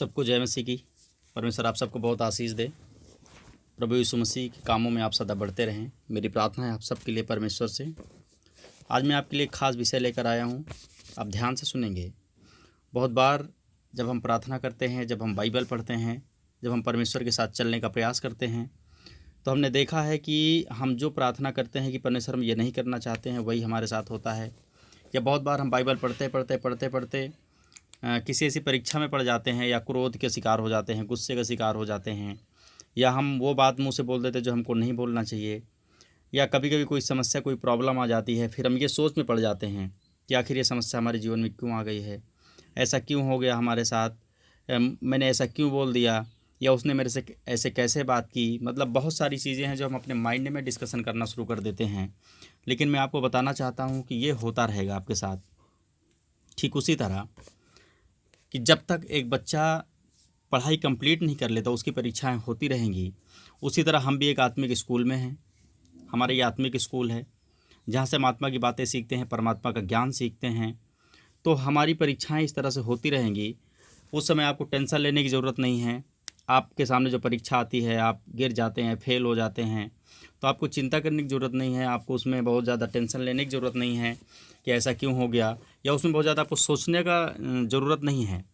सबको जय मसीह की। परमेश्वर आप सबको बहुत आशीष दे। प्रभु यीशु मसीह के कामों में आप सदा बढ़ते रहें, मेरी प्रार्थना है आप सबके लिए परमेश्वर से। आज मैं आपके लिए एक खास विषय लेकर आया हूँ, आप ध्यान से सुनेंगे। बहुत बार जब हम प्रार्थना करते हैं, जब हम बाइबल पढ़ते हैं, जब हम परमेश्वर के साथ चलने का प्रयास करते हैं, तो हमने देखा है कि हम जो प्रार्थना करते हैं कि परमेश्वर हम ये नहीं करना चाहते हैं, वही हमारे साथ होता है। या बहुत बार हम बाइबल पढ़ते किसी ऐसी परीक्षा में पड़ जाते हैं, या क्रोध के शिकार हो जाते हैं, गुस्से का शिकार हो जाते हैं, या हम वो बात मुंह से बोल देते जो हमको नहीं बोलना चाहिए, या कभी कभी कोई समस्या, कोई प्रॉब्लम आ जाती है, फिर हम ये सोच में पड़ जाते हैं कि आखिर ये समस्या हमारे जीवन में क्यों आ गई है, ऐसा क्यों हो गया हमारे साथ, मैंने ऐसा क्यों बोल दिया, या उसने मेरे से ऐसे कैसे बात की। मतलब बहुत सारी चीज़ें हैं जो हम अपने माइंड में डिस्कशन करना शुरू कर देते हैं। लेकिन मैं आपको बताना चाहता हूँ कि ये होता रहेगा आपके साथ। ठीक उसी तरह कि जब तक एक बच्चा पढ़ाई कंप्लीट नहीं कर लेता, उसकी परीक्षाएं होती रहेंगी। उसी तरह हम भी एक आत्मिक स्कूल में हैं। हमारा ये आत्मिक स्कूल है जहाँ से हम आत्मा की बातें सीखते हैं, परमात्मा का ज्ञान सीखते हैं। तो हमारी परीक्षाएं इस तरह से होती रहेंगी। उस समय आपको टेंशन लेने की ज़रूरत नहीं है। आपके सामने जो परीक्षा आती है, आप गिर जाते हैं, फेल हो जाते हैं, तो आपको चिंता करने की ज़रूरत नहीं है। आपको उसमें बहुत ज़्यादा टेंशन लेने की ज़रूरत नहीं है कि ऐसा क्यों हो गया, या उसमें बहुत ज़्यादा आपको सोचने का ज़रूरत नहीं है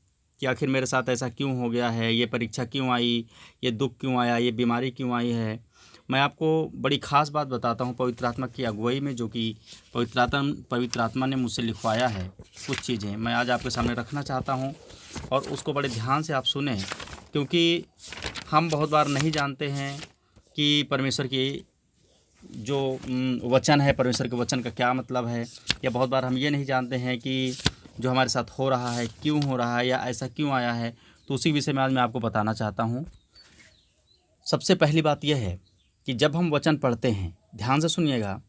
कि आखिर मेरे साथ ऐसा क्यों हो गया है, ये परीक्षा क्यों आई, ये दुख क्यों आया, ये बीमारी क्यों आई है। मैं आपको बड़ी ख़ास बात बताता हूँ पवित्र आत्मा की अगुवाई में, जो कि पवित्र आत्मा ने मुझसे लिखवाया है। कुछ चीज़ें मैं आज आपके सामने रखना चाहता हूँ और उसको बड़े ध्यान से आप सुने, क्योंकि हम बहुत बार नहीं जानते हैं कि परमेश्वर की जो वचन है, परमेश्वर के वचन का क्या मतलब है। या बहुत बार हम ये नहीं जानते हैं कि जो हमारे साथ हो रहा है क्यों हो रहा है, या ऐसा क्यों आया है। तो उसी विषय में आज मैं आपको बताना चाहता हूँ। सबसे पहली बात यह है कि जब हम वचन पढ़ते हैं, ध्यान से सुनिएगा,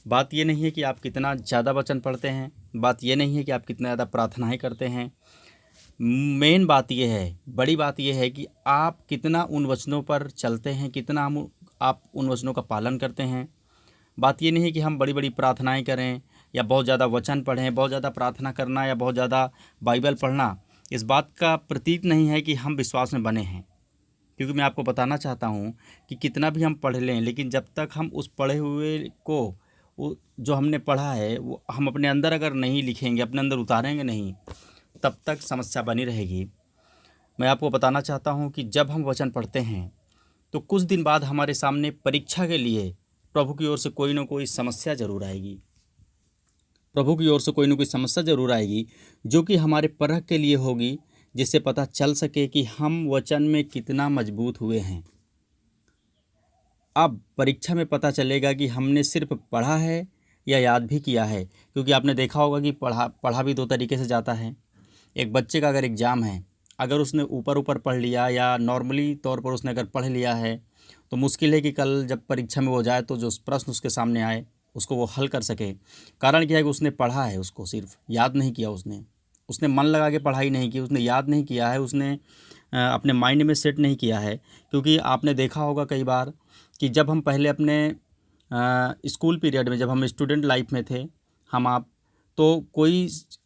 बात ये नहीं है कि आप कितना ज़्यादा वचन पढ़ते हैं, बात ये नहीं है कि आप कितना ज़्यादा प्रार्थनाएं करते हैं। मेन बात यह है, बड़ी बात यह है कि आप कितना उन वचनों पर चलते हैं, कितना आप उन वचनों का पालन करते हैं। बात ये नहीं है कि हम बड़ी बड़ी प्रार्थनाएं करें या बहुत ज़्यादा वचन पढ़ें। बहुत ज़्यादा प्रार्थना करना या बहुत ज़्यादा बाइबल पढ़ना इस बात का प्रतीक नहीं है कि हम विश्वास में बने हैं। क्योंकि मैं आपको बताना चाहता हूँ कि कितना भी हम पढ़ लें, लेकिन जब तक हम उस पढ़े हुए को, जो हमने पढ़ा है, वो हम अपने अंदर अगर नहीं लिखेंगे, अपने अंदर उतारेंगे नहीं, तब तक समस्या बनी रहेगी। मैं आपको बताना चाहता हूँ कि जब हम वचन पढ़ते हैं तो कुछ दिन बाद हमारे सामने परीक्षा के लिए प्रभु की ओर से कोई ना कोई समस्या ज़रूर आएगी। प्रभु की ओर से कोई ना कोई समस्या ज़रूर आएगी, जो कि हमारे परख के लिए होगी, जिससे पता चल सके कि हम वचन में कितना मजबूत हुए हैं। अब परीक्षा में पता चलेगा कि हमने सिर्फ पढ़ा है या याद भी किया है। क्योंकि आपने देखा होगा कि पढ़ा भी दो तरीके से जाता है। एक बच्चे का अगर एग्ज़ाम है, अगर उसने ऊपर ऊपर पढ़ लिया या नॉर्मली तौर पर उसने अगर पढ़ लिया है, तो मुश्किल है कि कल जब परीक्षा में वो जाए तो जो प्रश्न उसके सामने आए उसको वो हल कर सके। कारण क्या है कि उसने पढ़ा है, उसको सिर्फ याद नहीं किया। उसने मन लगा के पढ़ाई नहीं की, उसने याद नहीं किया है, उसने अपने माइंड में सेट नहीं किया है। क्योंकि आपने देखा होगा कई बार कि जब हम पहले अपने स्कूल पीरियड में, जब हम स्टूडेंट लाइफ में थे, तो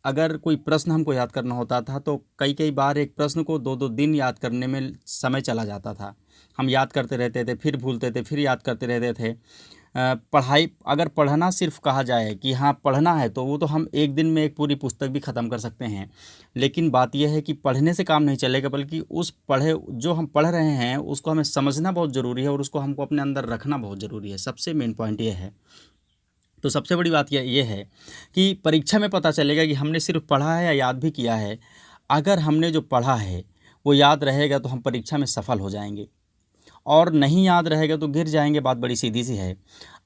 अगर कोई प्रश्न हमको याद करना होता था, तो कई बार एक प्रश्न को 2-2 दिन याद करने में समय चला जाता था। हम याद करते रहते थे, फिर भूलते थे, फिर याद करते रहते थे। पढ़ाई, अगर पढ़ना सिर्फ कहा जाए कि हाँ पढ़ना है, तो वो तो हम एक दिन में एक पूरी पुस्तक भी ख़त्म कर सकते हैं। लेकिन बात यह है कि पढ़ने से काम नहीं चलेगा, बल्कि जो हम पढ़ रहे हैं उसको हमें समझना बहुत ज़रूरी है, और उसको हमको अपने अंदर रखना बहुत ज़रूरी है। सबसे मेन पॉइंट ये है। तो सबसे बड़ी बात ये है कि परीक्षा में पता चलेगा कि हमने सिर्फ पढ़ा है या याद भी किया है। अगर हमने जो पढ़ा है वो याद रहेगा तो हम परीक्षा में सफल हो जाएंगे, और नहीं याद रहेगा तो गिर जाएंगे। बात बड़ी सीधी सी है।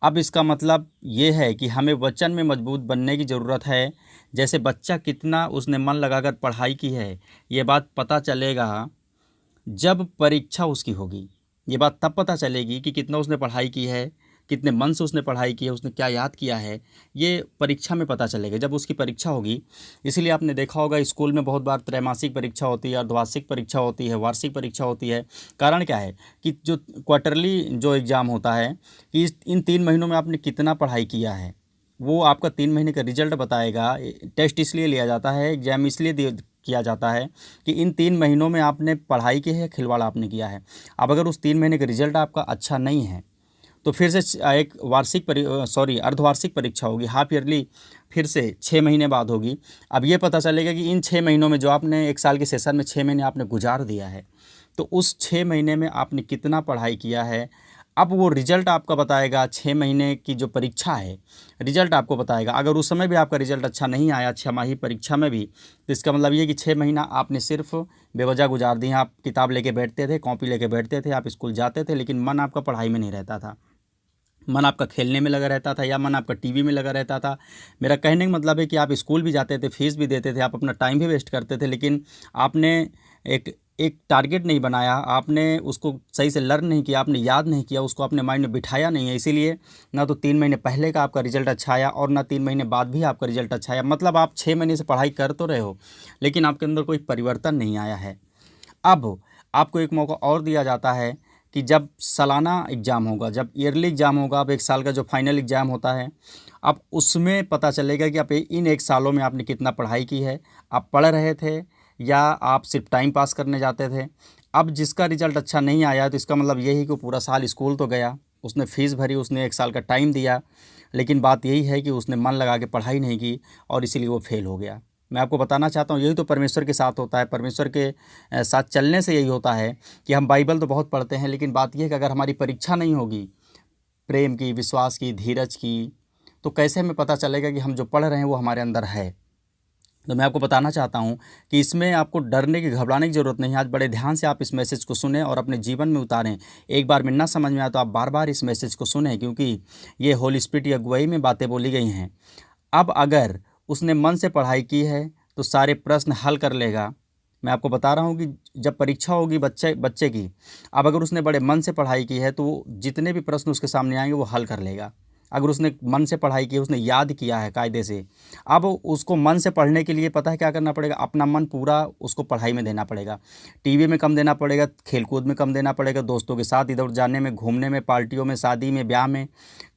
अब इसका मतलब ये है कि हमें वचन में मजबूत बनने की ज़रूरत है। जैसे बच्चा कितना उसने मन लगाकर पढ़ाई की है, ये बात पता चलेगा जब परीक्षा उसकी होगी। ये बात तब पता चलेगी कि कितना उसने पढ़ाई की है, कितने मन से उसने पढ़ाई की है, उसने क्या याद किया है। ये परीक्षा में पता चलेगा जब उसकी परीक्षा होगी। इसीलिए आपने देखा होगा स्कूल में बहुत बार त्रैमासिक परीक्षा होती है, अर्धवार्षिक परीक्षा होती है, वार्षिक परीक्षा होती है। कारण क्या है कि जो क्वार्टरली जो एग्ज़ाम होता है कि इन 3 महीनों में आपने कितना पढ़ाई किया है, वो आपका 3 महीने का रिजल्ट बताएगा। टेस्ट इसलिए लिया जाता है, एग्ज़ाम इसलिए किया जाता है कि इन 3 महीनों में आपने पढ़ाई की है या खिलवाड़ आपने किया है। अब अगर उस 3 महीने का रिजल्ट आपका अच्छा नहीं है तो फिर से एक अर्धवार्षिक परीक्षा होगी, हाफ ईयरली, फिर से 6 महीने बाद होगी। अब ये पता चलेगा कि इन 6 महीनों में जो आपने 1 साल के सेशन में 6 महीने आपने गुजार दिया है, तो उस 6 महीने में आपने कितना पढ़ाई किया है। अब वो रिज़ल्ट आपका बताएगा, 6 महीने की जो परीक्षा है रिज़ल्ट आपको बताएगा। अगर उस समय भी आपका रिज़ल्ट अच्छा नहीं आया, छमाही परीक्षा में भी, तो इसका मतलब ये कि 6 महीना आपने सिर्फ बेवजह गुजार दिए। आप किताब लेके बैठते थे, कॉपी लेके बैठते थे, आप स्कूल जाते थे, लेकिन मन आपका पढ़ाई में नहीं रहता था, मन आपका खेलने में लगा रहता था या मन आपका टीवी में लगा रहता था। मेरा कहने का मतलब है कि आप स्कूल भी जाते थे, फीस भी देते थे, आप अपना टाइम भी वेस्ट करते थे, लेकिन आपने एक टारगेट नहीं बनाया, आपने उसको सही से लर्न नहीं किया, आपने याद नहीं किया, उसको अपने माइंड में बिठाया नहीं है। इसीलिए ना तो 3 महीने पहले का आपका रिजल्ट अच्छा आया और ना 3 महीने बाद भी आपका रिजल्ट अच्छा आया। मतलब आप 6 महीने से पढ़ाई कर तो रहे हो, लेकिन आपके अंदर कोई परिवर्तन नहीं आया है। अब आपको एक मौका और दिया जाता है कि जब सालाना एग्ज़ाम होगा, जब ईयरली एग्ज़ाम होगा, अब 1 साल का जो फाइनल एग्ज़ाम होता है, अब उसमें पता चलेगा कि आप इन 1 सालों में आपने कितना पढ़ाई की है, आप पढ़ रहे थे या आप सिर्फ टाइम पास करने जाते थे। अब जिसका रिज़ल्ट अच्छा नहीं आया तो इसका मतलब यही कि पूरा साल स्कूल तो गया, उसने फ़ीस भरी, उसने 1 साल का टाइम दिया, लेकिन बात यही है कि उसने मन लगा के पढ़ाई नहीं की और इसीलिए वो फेल हो गया। मैं आपको बताना चाहता हूँ, यही तो परमेश्वर के साथ होता है। परमेश्वर के साथ चलने से यही होता है कि हम बाइबल तो बहुत पढ़ते हैं, लेकिन बात यह है कि अगर हमारी परीक्षा नहीं होगी प्रेम की, विश्वास की, धीरज की, तो कैसे हमें पता चलेगा कि हम जो पढ़ रहे हैं वो हमारे अंदर है। तो मैं आपको बताना चाहता हूँ कि इसमें आपको डरने की, घबराने की ज़रूरत नहीं है। आज बड़े ध्यान से आप इस मैसेज को सुनें और अपने जीवन में उतारें। एक बार में ना समझ में आए तो आप बार बार इस मैसेज को सुनें, क्योंकि ये होली स्पिरिट की अगुवाई में बातें बोली गई हैं। अब अगर उसने मन से पढ़ाई की है तो सारे प्रश्न हल कर लेगा। मैं आपको बता रहा हूँ कि जब परीक्षा होगी बच्चे की, अब अगर उसने बड़े मन से पढ़ाई की है तो जितने भी प्रश्न उसके सामने आएंगे वो हल कर लेगा। अगर उसने मन से पढ़ाई की है, उसने याद किया है कायदे से, अब उसको मन से पढ़ने के लिए पता है क्या करना पड़ेगा, अपना मन पूरा उसको पढ़ाई में देना पड़ेगा। टीवी में कम देना पड़ेगा, खेलकूद में कम देना पड़ेगा, दोस्तों के साथ इधर जाने में, घूमने में, पार्टियों में, शादी में, ब्याह में।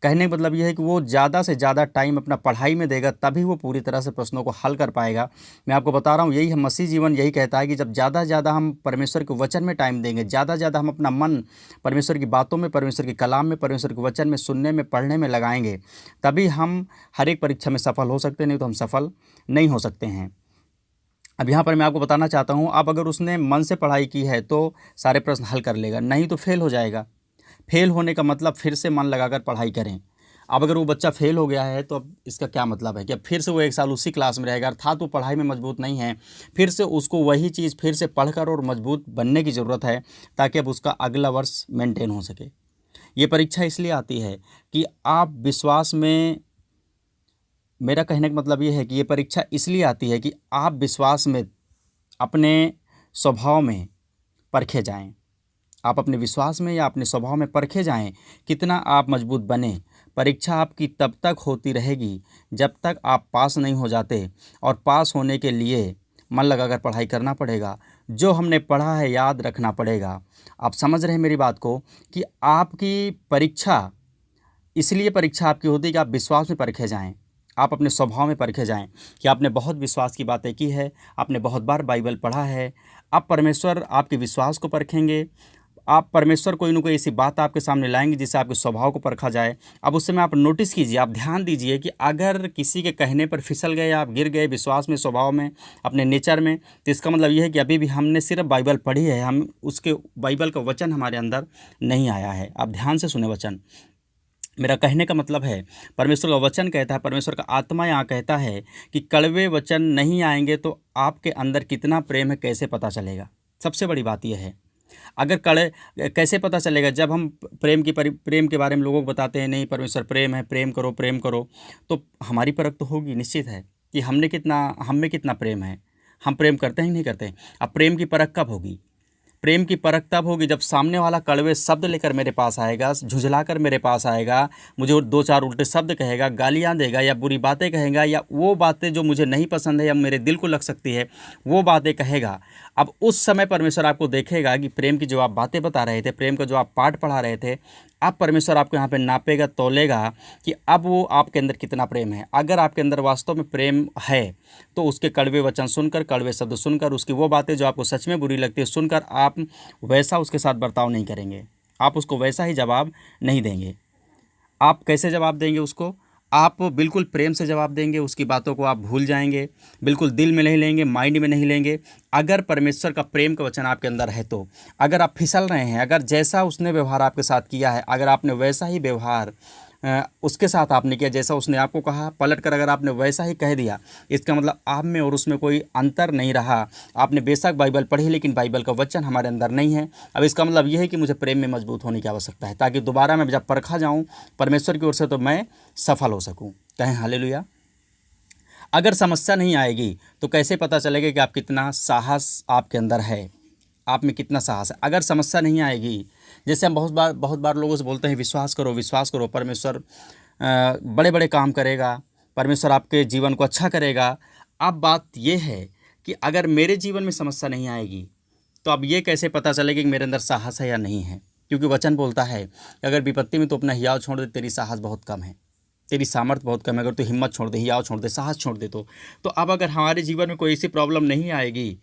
कहने का मतलब यह है कि वो ज़्यादा से ज़्यादा टाइम अपना पढ़ाई में देगा, तभी वो पूरी तरह से प्रश्नों को हल कर पाएगा। मैं आपको बता रहा हूँ, यही हम मसीह जीवन यही कहता है कि जब ज़्यादा से ज़्यादा हम परमेश्वर के वचन में टाइम देंगे, ज़्यादा से ज़्यादा हम अपना मन परमेश्वर की बातों में, परमेश्वर के कलाम में, परमेश्वर के वचन में सुनने में, पढ़ने में लगाएंगे, तभी हम हर एक परीक्षा में सफल हो सकते हैं, नहीं तो हम सफल नहीं हो सकते हैं। अब यहाँ पर मैं आपको बताना चाहता हूँ, अब अगर उसने मन से पढ़ाई की है तो सारे प्रश्न हल कर लेगा, नहीं तो फेल हो जाएगा। फेल होने का मतलब फिर से मन लगाकर पढ़ाई करें। अब अगर वो बच्चा फेल हो गया है तो अब इसका क्या मतलब है कि अब फिर से वो 1 साल उसी क्लास में रहेगा, अर्थात वो पढ़ाई में मजबूत नहीं है। फिर से उसको वही चीज़ फिर से पढ़कर और मजबूत बनने की ज़रूरत है, ताकि अब उसका अगला वर्ष मेंटेन हो सके। ये परीक्षा इसलिए आती है कि आप विश्वास में, मेरा कहने का मतलब ये है कि ये परीक्षा इसलिए आती है कि आप विश्वास में अपने स्वभाव में परखे जाएं। आप अपने विश्वास में या अपने स्वभाव में परखे जाएं, कितना आप मजबूत बने। परीक्षा आपकी तब तक होती रहेगी जब तक आप पास नहीं हो जाते, और पास होने के लिए मन लगाकर पढ़ाई करना पड़ेगा। जो हमने पढ़ा है याद रखना पड़ेगा। आप समझ रहे हैं मेरी बात को कि आपकी परीक्षा इसलिए परीक्षा आपकी होती है कि आप विश्वास में परखे जाएं, आप अपने स्वभाव में परखे जाएं कि आपने बहुत विश्वास की बातें की है, आपने बहुत बार बाइबल पढ़ा है। अब परमेश्वर आपके विश्वास को परखेंगे। आप परमेश्वर कोई ना कोई ऐसी बात आपके सामने लाएंगे जिससे आपके स्वभाव को परखा जाए। अब उस समय आप नोटिस कीजिए, आप ध्यान दीजिए कि अगर किसी के कहने पर फिसल गए, आप गिर गए विश्वास में, स्वभाव में, अपने नेचर में, तो इसका मतलब यह है कि अभी भी हमने सिर्फ बाइबल पढ़ी है, हम उसके बाइबल का वचन हमारे अंदर नहीं आया है। आप ध्यान से सुने वचन। मेरा कहने का मतलब है, परमेश्वर का वचन कहता है, परमेश्वर का आत्मा यहाँ कहता है कि कड़वे वचन नहीं आएंगे तो आपके अंदर कितना प्रेम है कैसे पता चलेगा। सबसे बड़ी बात यह है, अगर कैसे पता चलेगा, जब हम प्रेम के बारे में लोगों को बताते हैं, नहीं परमेश्वर प्रेम है, प्रेम करो, तो हमारी परख तो होगी, निश्चित है कि हम में कितना प्रेम है, हम प्रेम करते हैं नहीं करते। अब प्रेम की परख कब होगी? प्रेम की परख तब होगी जब सामने वाला कड़वे शब्द लेकर मेरे पास आएगा, झुझलाकर मेरे पास आएगा, मुझे 2-4 उल्टे शब्द कहेगा, गालियाँ देगा या बुरी बातें कहेगा, या वो बातें जो मुझे नहीं पसंद है या मेरे दिल को लग सकती है वो बातें कहेगा। अब उस समय परमेश्वर आपको देखेगा कि प्रेम की जो आप बातें बता रहे थे, प्रेम का जो आप पाठ पढ़ा रहे थे, अब परमेश्वर आपको यहाँ पे नापेगा, तौलेगा कि अब वो आपके अंदर कितना प्रेम है। अगर आपके अंदर वास्तव में प्रेम है तो उसके कड़वे वचन सुनकर, कड़वे शब्द सुनकर, उसकी वो बातें जो आपको सच में बुरी लगती है सुनकर आप वैसा उसके साथ बर्ताव नहीं करेंगे, आप उसको वैसा ही जवाब नहीं देंगे। आप कैसे जवाब देंगे उसको? आप बिल्कुल प्रेम से जवाब देंगे, उसकी बातों को आप भूल जाएंगे, बिल्कुल दिल में नहीं लेंगे, माइंड में नहीं लेंगे। अगर परमेश्वर का प्रेम का वचन आपके अंदर है तो अगर आप फिसल रहे हैं, अगर जैसा उसने व्यवहार आपके साथ किया है, अगर आपने वैसा ही व्यवहार उसके साथ आपने किया जैसा उसने आपको कहा, पलट कर अगर आपने वैसा ही कह दिया, इसका मतलब आप में और उसमें कोई अंतर नहीं रहा। आपने बेशक बाइबल पढ़ी लेकिन बाइबल का वचन हमारे अंदर नहीं है। अब इसका मतलब यह है कि मुझे प्रेम में मजबूत होने की आवश्यकता है, ताकि दोबारा मैं जब परखा जाऊँ परमेश्वर की ओर से तो मैं सफल हो सकूँ। कहें हालेलुया। अगर समस्या नहीं आएगी तो कैसे पता चलेगा कि आप कितना साहस आपके अंदर है, आप में कितना साहस है? अगर समस्या नहीं आएगी, जैसे हम बहुत बार लोगों से बोलते हैं विश्वास करो, परमेश्वर बड़े बड़े काम करेगा, परमेश्वर आपके जीवन को अच्छा करेगा। अब बात यह है कि अगर मेरे जीवन में समस्या नहीं आएगी तो अब ये कैसे पता चलेगा कि मेरे अंदर साहस है या नहीं है? क्योंकि वचन बोलता है कि अगर विपत्ति में तो अपना हियाव छोड़ दे, तेरी साहस बहुत कम है, तेरी सामर्थ्य बहुत कम है। अगर तू हिम्मत छोड़ दे, हियाव छोड़ दे, साहस छोड़ दे तो अब अगर हमारे जीवन में कोई ऐसी प्रॉब्लम नहीं आएगी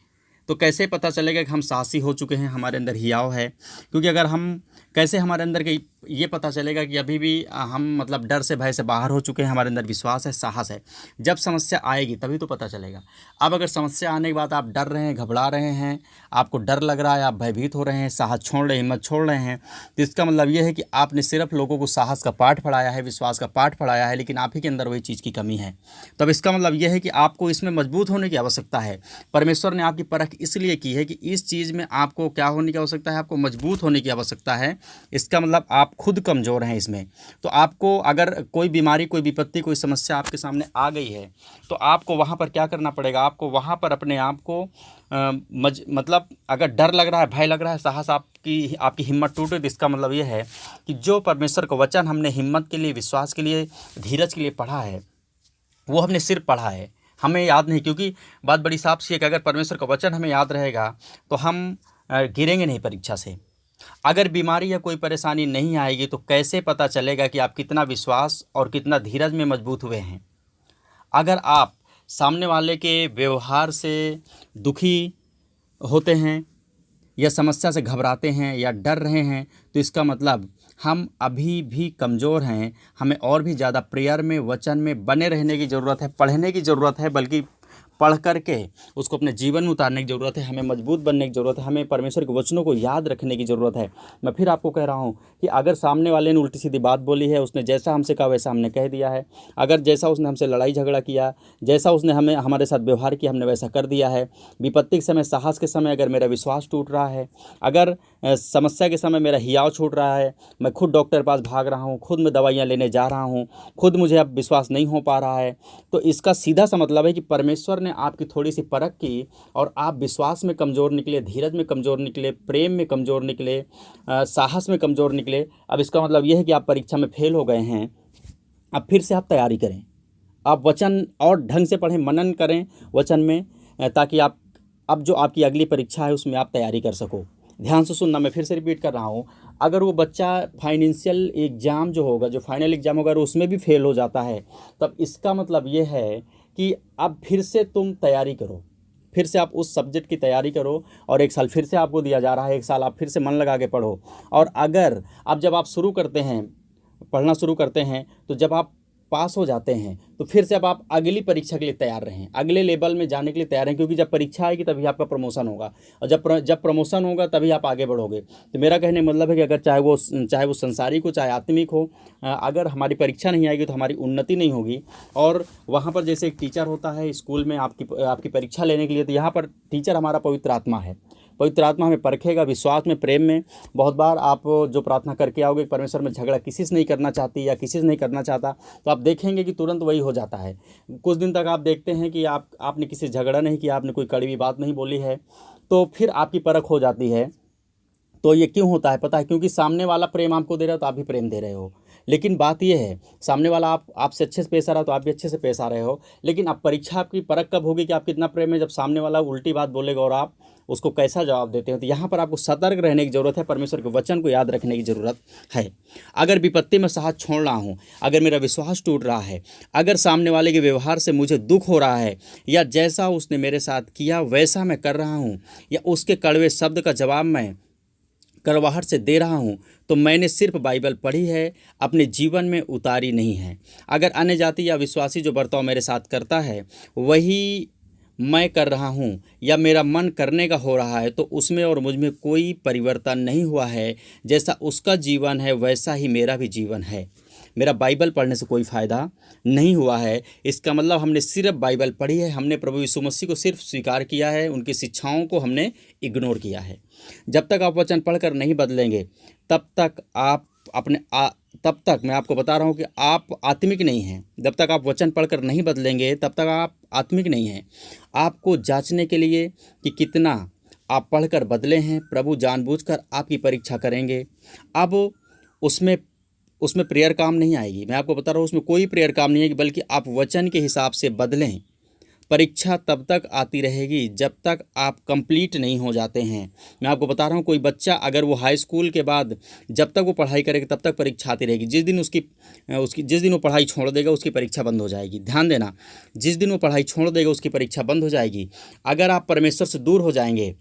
तो कैसे पता चलेगा कि हम साहसी हो चुके हैं, हमारे अंदर हियाव है? क्योंकि अगर हम कैसे हमारे अंदर के ये पता चलेगा कि अभी भी हम मतलब डर से, भय से बाहर हो चुके हैं, हमारे अंदर विश्वास है, साहस है? जब समस्या आएगी तभी तो पता चलेगा। अब अगर समस्या आने के बाद आप डर रहे हैं, घबरा रहे हैं, आपको डर लग रहा है, आप भयभीत हो रहे हैं, साहस छोड़ रहे हैं, हिम्मत छोड़ रहे हैं, तो इसका मतलब ये है कि आपने सिर्फ लोगों को साहस का पाठ पढ़ाया है, विश्वास का पाठ पढ़ाया है, लेकिन आप ही के अंदर वही चीज़ की कमी है। तब इसका मतलब यह है कि आपको इसमें मजबूत होने की आवश्यकता है। परमेश्वर ने आपकी परख इसलिए की है कि इस चीज़ में आपको क्या होने की आवश्यकता है? आपको मजबूत होने की आवश्यकता है। इसका मतलब आप खुद कमज़ोर हैं इसमें। तो आपको अगर कोई बीमारी, कोई विपत्ति, कोई समस्या आपके सामने आ गई है तो आपको वहाँ पर क्या करना पड़ेगा? आपको वहाँ पर अपने आप को मतलब अगर डर लग रहा है, भय लग रहा है, साहस आपकी हिम्मत टूटे, तो इसका मतलब ये है कि जो परमेश्वर का वचन हमने हिम्मत के लिए, विश्वास के लिए, धीरज के लिए पढ़ा है वो हमने सिर्फ पढ़ा है, हमें याद नहीं। क्योंकि बात बड़ी साफ सी है कि अगर परमेश्वर का वचन हमें याद रहेगा तो हम गिरेंगे नहीं परीक्षा से। अगर बीमारी या कोई परेशानी नहीं आएगी तो कैसे पता चलेगा कि आप कितना विश्वास और कितना धीरज में मजबूत हुए हैं? अगर आप सामने वाले के व्यवहार से दुखी होते हैं या समस्या से घबराते हैं या डर रहे हैं तो इसका मतलब हम अभी भी कमज़ोर हैं। हमें और भी ज़्यादा प्रेयर में, वचन में बने रहने की ज़रूरत है, पढ़ने की ज़रूरत है, बल्कि पढ़ करके उसको अपने जीवन में उतारने की ज़रूरत है। हमें मजबूत बनने की ज़रूरत है, हमें परमेश्वर के वचनों को याद रखने की ज़रूरत है। मैं फिर आपको कह रहा हूँ कि अगर सामने वाले ने उल्टी सीधी बात बोली है, उसने जैसा हमसे कहा वैसा हमने कह दिया है, अगर जैसा उसने हमसे लड़ाई झगड़ा किया, जैसा उसने हमारे साथ व्यवहार किया, हमने वैसा कर दिया है, विपत्ति के समय, साहस के समय अगर मेरा विश्वास टूट रहा है, अगर समस्या के समय मेरा हियाव छूट रहा है, मैं खुद डॉक्टर के पास भाग रहा हूँ, खुद मैं दवाइयाँ लेने जा रहा हूँ, खुद मुझे अब विश्वास नहीं हो पा रहा है, तो इसका सीधा सा मतलब है कि परमेश्वर ने आपकी थोड़ी सी परख की और आप विश्वास में कमज़ोर निकले, धीरज में कमज़ोर निकले, प्रेम में कमज़ोर निकले, साहस में कमज़ोर निकले। अब इसका मतलब यह है कि आप परीक्षा में फेल हो गए हैं। अब फिर से आप तैयारी करें, आप वचन और ढंग से पढ़ें, मनन करें वचन में, ताकि आप अब जो आपकी अगली परीक्षा है उसमें आप तैयारी कर सको। ध्यान से सुनना, मैं फिर से रिपीट कर रहा हूँ। अगर वो बच्चा फाइनेंशियल एग्ज़ाम जो होगा, जो फाइनल एग्ज़ाम होगा, अगर उसमें भी फेल हो जाता है तब इसका मतलब ये है कि अब फिर से तुम तैयारी करो, फिर से आप उस सब्जेक्ट की तैयारी करो और एक साल फिर से आपको दिया जा रहा है, एक साल आप फिर से मन लगा के पढ़ो। और अगर अब जब आप शुरू करते हैं, पढ़ना शुरू करते हैं, तो जब आप पास हो जाते हैं तो फिर से अब आप अगली परीक्षा के लिए तैयार रहें, अगले लेवल में जाने के लिए तैयार हैं, क्योंकि जब परीक्षा आएगी तभी आपका प्रमोशन होगा, और जब प्रमोशन होगा तभी आप आगे बढ़ोगे। तो मेरा कहने का मतलब है कि अगर चाहे वो संसारिक हो, चाहे आत्मिक हो, अगर हमारी परीक्षा नहीं आएगी तो हमारी उन्नति नहीं होगी। और वहाँ पर जैसे एक टीचर होता है स्कूल में आपकी परीक्षा लेने के लिए, तो यहाँ पर टीचर हमारा पवित्र आत्मा है। पवित्र आत्मा हमें परखेगा विश्वास में, प्रेम में। बहुत बार आप जो प्रार्थना करके आओगे, परमेश्वर में झगड़ा किसी से नहीं करना चाहती या किसी से नहीं करना चाहता, तो आप देखेंगे कि तुरंत वही हो जाता है। कुछ दिन तक आप देखते हैं कि आपने किसी से झगड़ा नहीं किया, आपने कोई कड़वी बात नहीं बोली है, तो फिर आपकी परख हो जाती है। तो ये क्यों होता है पता है? क्योंकि सामने वाला प्रेम आपको दे रहा है तो आप भी प्रेम दे रहे हो। लेकिन बात यह है, सामने वाला आपसे अच्छे से पेश आ रहा हो तो आप भी अच्छे से पेश आ रहे हो, लेकिन अब परीक्षा आपकी परख कब होगी कि आप कितना प्रेम है, जब सामने वाला उल्टी बात बोलेगा और आप उसको कैसा जवाब देते हो। तो यहाँ पर आपको सतर्क रहने की ज़रूरत है, परमेश्वर के वचन को याद रखने की ज़रूरत है। अगर विपत्ति में साथ छोड़ रहा हूँ, अगर मेरा विश्वास टूट रहा है, अगर सामने वाले के व्यवहार से मुझे दुख हो रहा है, या जैसा उसने मेरे साथ किया वैसा मैं कर रहा हूँ, या उसके कड़वे शब्द का जवाब मैं कड़वाहट से दे रहा हूँ, तो मैंने सिर्फ बाइबल पढ़ी है, अपने जीवन में उतारी नहीं है। अगर अन्य जाति या विश्वासी जो बर्ताव मेरे साथ करता है वही मैं कर रहा हूँ, या मेरा मन करने का हो रहा है, तो उसमें और मुझ में कोई परिवर्तन नहीं हुआ है। जैसा उसका जीवन है वैसा ही मेरा भी जीवन है। मेरा बाइबल पढ़ने से कोई फ़ायदा नहीं हुआ है। इसका मतलब हमने सिर्फ बाइबल पढ़ी है, हमने प्रभु यीशु मसीह को सिर्फ स्वीकार किया है, उनकी शिक्षाओं को हमने इग्नोर किया है। जब तक आप वचन पढ़कर नहीं बदलेंगे तब तक आप तब तक मैं आपको बता रहा हूँ कि आप आत्मिक नहीं हैं। जब तक आप वचन पढ़कर नहीं बदलेंगे तब तक आप आत्मिक नहीं हैं। आपको जांचने के लिए कि कितना आप पढ़कर बदले हैं, प्रभु जानबूझकर आपकी परीक्षा करेंगे। अब उसमें प्रेयर काम नहीं आएगी, मैं आपको बता रहा हूँ, उसमें कोई प्रेयर काम नहीं आएगी, बल्कि आप वचन के हिसाब से बदलें। परीक्षा तब तक आती रहेगी जब तक आप कंप्लीट नहीं हो जाते हैं। मैं आपको बता रहा हूँ, कोई बच्चा अगर वो हाई स्कूल के बाद जब तक वो पढ़ाई करेगा तब तक परीक्षा आती रहेगी। जिस दिन वो पढ़ाई छोड़ देगा उसकी परीक्षा बंद हो जाएगी। ध्यान देना, जिस दिन वो पढ़ाई छोड़ देगा उसकी परीक्षा बंद हो जाएगी। अगर आप परमेश्वर से दूर हो जाएंगे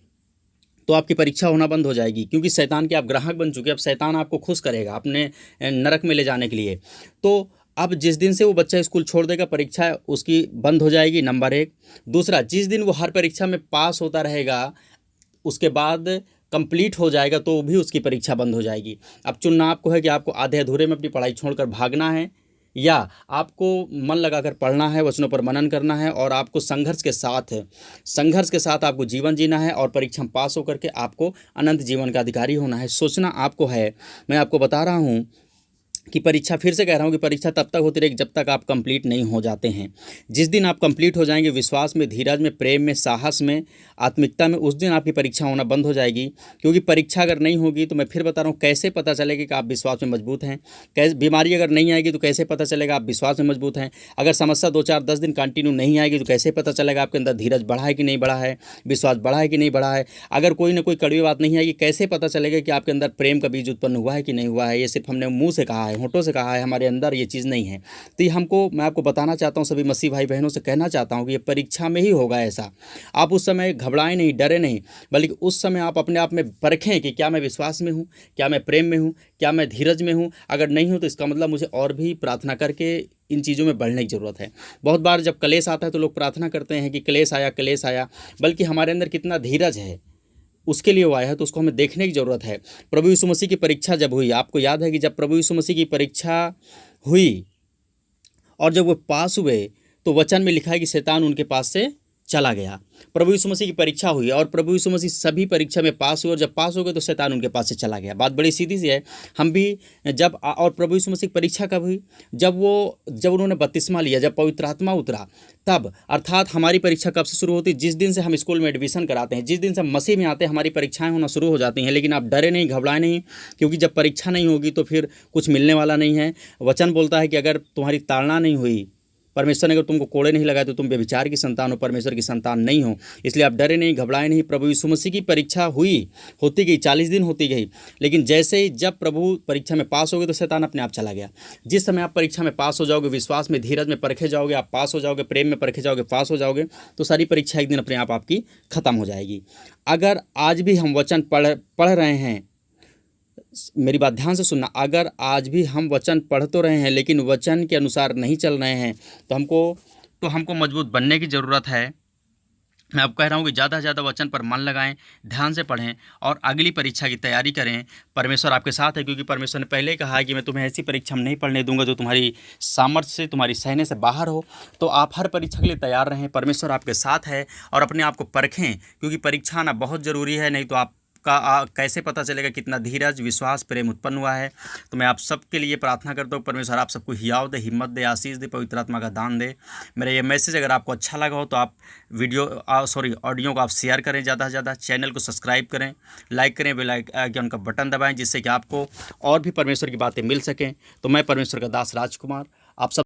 तो आपकी परीक्षा होना बंद हो जाएगी, क्योंकि शैतान के आप ग्राहक बन चुके हैं। अब शैतान आपको खुश करेगा अपने नरक में ले जाने के लिए। तो अब जिस दिन से वो बच्चा स्कूल छोड़ देगा परीक्षा उसकी बंद हो जाएगी, नंबर एक। दूसरा, जिस दिन वो हर परीक्षा में पास होता रहेगा उसके बाद कंप्लीट हो जाएगा तो भी उसकी परीक्षा बंद हो जाएगी। अब चुनना आपको है कि आपको आधे अधूरे में अपनी पढ़ाई छोड़कर भागना है, या आपको मन लगाकर पढ़ना है, वचनों पर मनन करना है, और आपको संघर्ष के साथ आपको जीवन जीना है, और परीक्षा में पास होकर के आपको अनंत जीवन का अधिकारी होना है। सोचना आपको है। मैं आपको बता रहा हूँ कि परीक्षा, फिर से कह रहा हूँ कि परीक्षा तब तक होती रहेगी जब तक आप कंप्लीट नहीं हो जाते हैं। जिस दिन आप कंप्लीट हो जाएंगे विश्वास में, धीरज में, प्रेम में, साहस में, आत्मिकता में, उस दिन आपकी परीक्षा होना बंद हो जाएगी। क्योंकि परीक्षा अगर नहीं होगी तो मैं फिर बता रहा हूँ कैसे पता चलेगा कि आप विश्वास में मजबूत हैं। कैसे बीमारी अगर नहीं आएगी तो कैसे पता चलेगा आप विश्वास में मजबूत हैं। अगर समस्या 2, 4, 10 दिन कंटिन्यू नहीं आएगी तो कैसे पता चलेगा आपके अंदर धीरज बढ़ा है कि नहीं बढ़ा है, विश्वास बढ़ा है कि नहीं बढ़ा है। अगर कोई ना कोई कड़वी बात नहीं आएगी कैसे पता चलेगा कि आपके अंदर प्रेम का बीज उत्पन्न हुआ है कि नहीं हुआ है। ये सिर्फ हमने मुँह से कहा है, होठों से कहा है, हमारे अंदर ये चीज़ नहीं है। तो ये मैं आपको बताना चाहता हूँ, सभी मसीह भाई बहनों से कहना चाहता हूँ कि ये परीक्षा में ही होगा ऐसा। आप उस समय घबराएं नहीं, डरे नहीं, बल्कि उस समय आप अपने आप में परखें कि क्या मैं विश्वास में हूँ, क्या मैं प्रेम में हूँ, क्या मैं धीरज में हूँ। अगर नहीं हूँ तो इसका मतलब मुझे और भी प्रार्थना करके इन चीज़ों में बढ़ने की ज़रूरत है। बहुत बार जब क्लेश आता है तो लोग प्रार्थना करते हैं कि क्लेश आया, बल्कि हमारे अंदर कितना धीरज है उसके लिए वो आया है, तो उसको हमें देखने की ज़रूरत है। प्रभु यीशु मसीह की परीक्षा जब हुई, आपको याद है कि जब प्रभु यीशु मसीह की परीक्षा हुई और जब वो पास हुए तो वचन में लिखा है कि शैतान उनके पास से चला गया। प्रभु यीशु मसीह की परीक्षा हुई और प्रभु यीशु मसीह सभी परीक्षा में पास हुए, और जब पास हो गए तो शैतान उनके पास से चला गया। बात बड़ी सीधी सी है। हम भी और प्रभु यीशु मसीह की परीक्षा कब हुई? जब उन्होंने बपतिस्मा लिया, जब पवित्र आत्मा उतरा तब। अर्थात हमारी परीक्षा कब से शुरू होती? जिस दिन से हम स्कूल में एडमिशन कराते हैं, जिस दिन से हम मसीह में आते हैं, हमारी परीक्षाएं होना शुरू हो जाती हैं। लेकिन आप डरे नहीं, घबराए नहीं, क्योंकि जब परीक्षा नहीं होगी तो फिर कुछ मिलने वाला नहीं है। वचन बोलता है कि अगर तुम्हारी ताड़ना नहीं हुई, परमेश्वर ने अगर तुमको कोड़े नहीं लगाए तो तुम व्यभिचार की संतान हो, परमेश्वर की संतान नहीं हो। इसलिए आप डरे नहीं, घबराए नहीं। प्रभु यीशु मसीह की परीक्षा होती गई, 40 दिन होती गई। लेकिन जैसे ही जब प्रभु परीक्षा में पास हो गए तो शैतान अपने आप चला गया। जिस समय आप परीक्षा में पास हो जाओगे, विश्वास में, धीरज में परखे जाओगे, आप पास हो जाओगे, प्रेम में परखे जाओगे, पास हो जाओगे, तो सारी परीक्षा एक दिन अपने आप आपकी खत्म हो जाएगी। अगर आज भी हम वचन पढ़ रहे हैं, मेरी बात ध्यान से सुनना, अगर आज भी हम वचन पढ़ तो रहे हैं लेकिन वचन के अनुसार नहीं चल रहे हैं तो हमको मजबूत बनने की ज़रूरत है। मैं आपको कह रहा हूँ कि ज़्यादा से ज़्यादा वचन पर मन लगाएं, ध्यान से पढ़ें और अगली परीक्षा की तैयारी करें। परमेश्वर आपके साथ है, क्योंकि परमेश्वर ने पहले ही कहा है कि मैं तुम्हें ऐसी परीक्षा में नहीं पढ़ने दूंगा जो तुम्हारी सामर्थ्य से, तुम्हारी सहने से बाहर हो। तो आप हर परीक्षा के लिए तैयार रहें, परमेश्वर आपके साथ है, और अपने आप को परखें, क्योंकि परीक्षा आना बहुत ज़रूरी है। नहीं तो आप कैसे पता चलेगा कितना धीरज, विश्वास, प्रेम उत्पन्न हुआ है। तो मैं आप सबके लिए प्रार्थना करता हूँ, परमेश्वर आप सबको हियाव दे, हिम्मत दे, आशीष दे, पवित्र आत्मा का दान दे। मेरा ये मैसेज अगर आपको अच्छा लगा हो तो आप ऑडियो को आप शेयर करें, ज़्यादा से ज़्यादा चैनल को सब्सक्राइब करें, लाइक करें, बेल आइकन का बटन दबाएं, जिससे कि आपको और भी परमेश्वर की बातें मिल सकें। तो मैं परमेश्वर का दास राजकुमार आप सब